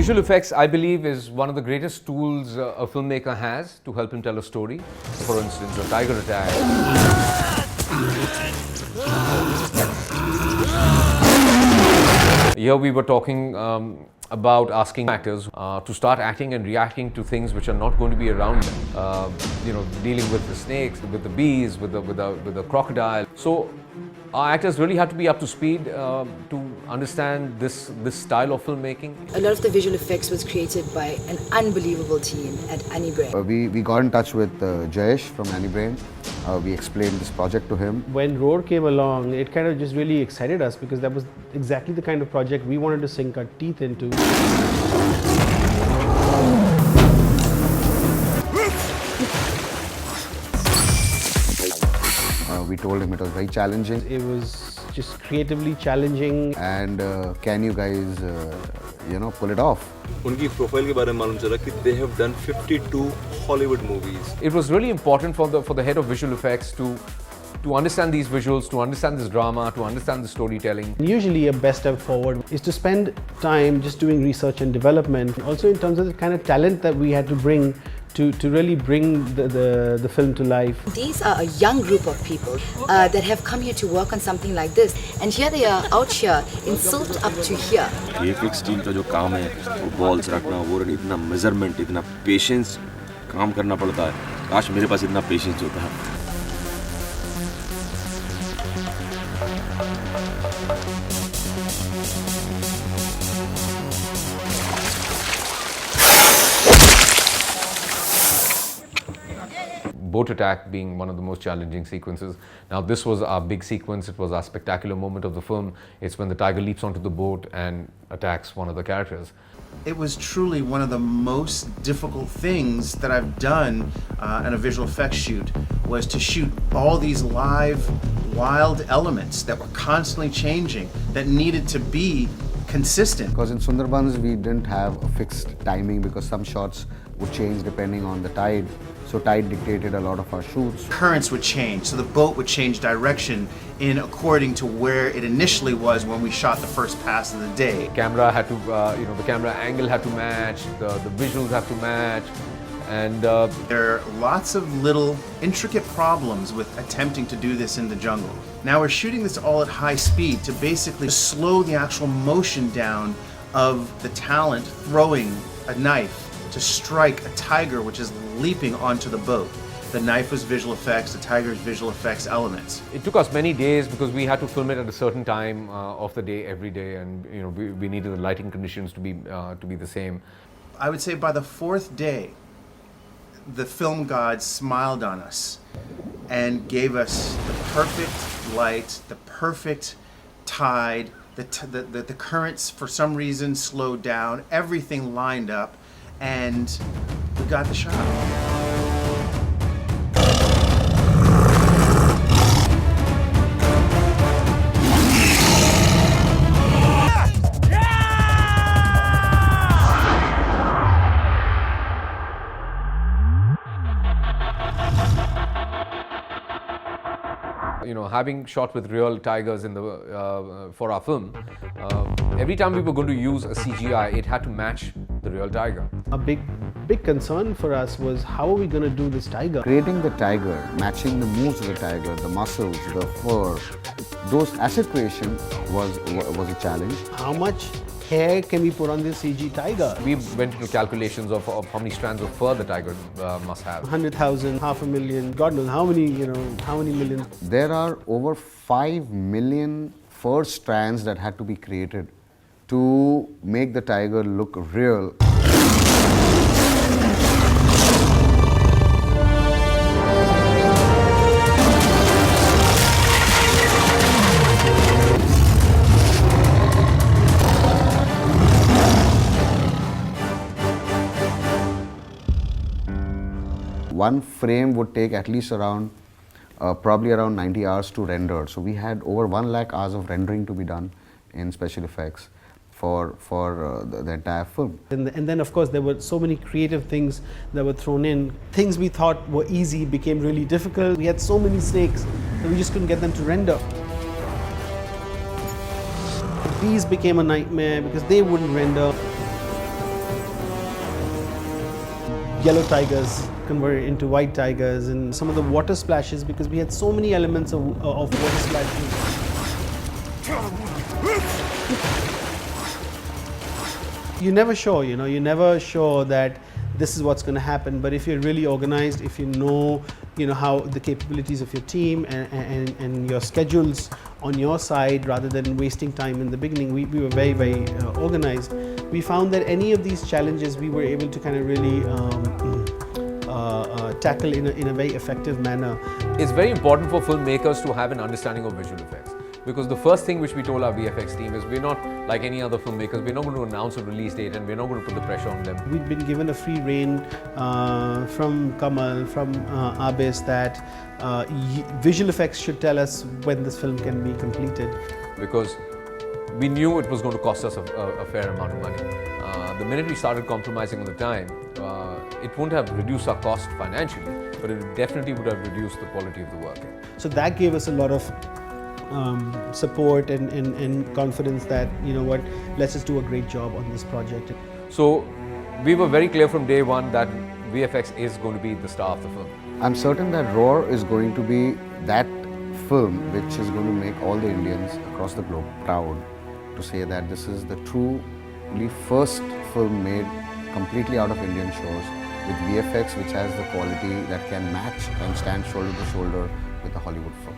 Visual effects, I believe, is one of the greatest tools a filmmaker has to help him tell a story. For instance, a tiger attack. Here we were talking about asking actors to start acting and reacting to things which are not going to be around them. Dealing with the snakes, with the bees, with the crocodile. So our actors really had to be up to speed to understand this style of filmmaking. A lot of the visual effects was created by an unbelievable team at Anybrain. We got in touch with Jayesh from Anybrain. We explained this project to him. When Roar came along, it kind of just really excited us because that was exactly the kind of project we wanted to sink our teeth into. We told him it was very challenging. It was just creatively challenging. And can you guys, pull it off? उनकी profile के बारे में मालूम चला कि they have done 52 Hollywood movies. It was really important for the head of visual effects to understand these visuals, to understand this drama, to understand the storytelling. Usually a best step forward is to spend time just doing research and development. Also in terms of the kind of talent that we had to bring to really bring the film to life. These are a young group of people that have come here to work on something like this, and here they are out here in silt up to here. VFX team का जो काम है, वो balls रखना, वो इतना measurement, इतना patience काम करना पड़ता है. काश मेरे पास इतना patience होता है. Boat attack being one of the most challenging sequences. Now this was our big sequence, it was our spectacular moment of the film. It's when the tiger leaps onto the boat and attacks one of the characters. It was truly one of the most difficult things that I've done in a visual effects shoot, was to shoot all these live, wild elements that were constantly changing, that needed to be consistent. Because in Sundarbans we didn't have a fixed timing because some shots would change depending on the tide. So tide dictated a lot of our shoots. Currents would change, so the boat would change direction in according to where it initially was when we shot the first pass of the day. Camera had to, the camera angle had to match, the visuals have to match, and there are lots of little intricate problems with attempting to do this in the jungle. Now we're shooting this all at high speed to basically slow the actual motion down of the talent throwing a knife to strike a tiger which is leaping onto the boat. The knife was visual effects, the tiger's visual effects elements. It took us many days because we had to film it at a certain time of the day every day, and we needed the lighting conditions to be the same. I would say by the fourth day, the film gods smiled on us and gave us the perfect light, the perfect tide, the currents for some reason slowed down, everything lined up, and we got the shot. Having shot with real tigers in for our film, every time we were going to use a CGI, it had to match the real tiger. A big concern for us was how are we going to do this tiger? Creating the tiger, matching the moves of the tiger, the muscles, the fur, those asset creation was a challenge. How much hair can we put on this CG tiger? We went into calculations of how many strands of fur the tiger must have. 100,000, 500,000, God knows how many million. There are over 5 million fur strands that had to be created to make the tiger look real. One frame would take at least probably around 90 hours to render. So we had over 1 lakh hours of rendering to be done in special effects for the entire film. And then of course there were so many creative things that were thrown in. Things we thought were easy became really difficult. We had so many snakes that we just couldn't get them to render. These became a nightmare because they wouldn't render. yellow tigers converted into white tigers, and some of the water splashes, because we had so many elements of water splashes. You're never sure, you're never sure that this is what's going to happen, but if you're really organized, if you know how the capabilities of your team and your schedules on your side, rather than wasting time in the beginning, we were very, very organized. We found that any of these challenges we were able to kind of really tackle in a very effective manner. It's very important for filmmakers to have an understanding of visual effects, because the first thing which we told our VFX team is we're not like any other filmmakers. We're not going to announce a release date and we're not going to put the pressure on them. We've been given a free rein from Kamal, from Abis, that visual effects should tell us when this film can be completed. Because we knew it was going to cost us a fair amount of money. The minute we started compromising on the time, it wouldn't have reduced our cost financially, but it definitely would have reduced the quality of the work. So that gave us a lot of support and confidence that, let's just do a great job on this project. So we were very clear from day one that VFX is going to be the star of the film. I'm certain that Roar is going to be that film which is going to make all the Indians across the globe proud to say that this is the truly first film made completely out of Indian shores with VFX which has the quality that can match and stand shoulder to shoulder with a Hollywood film.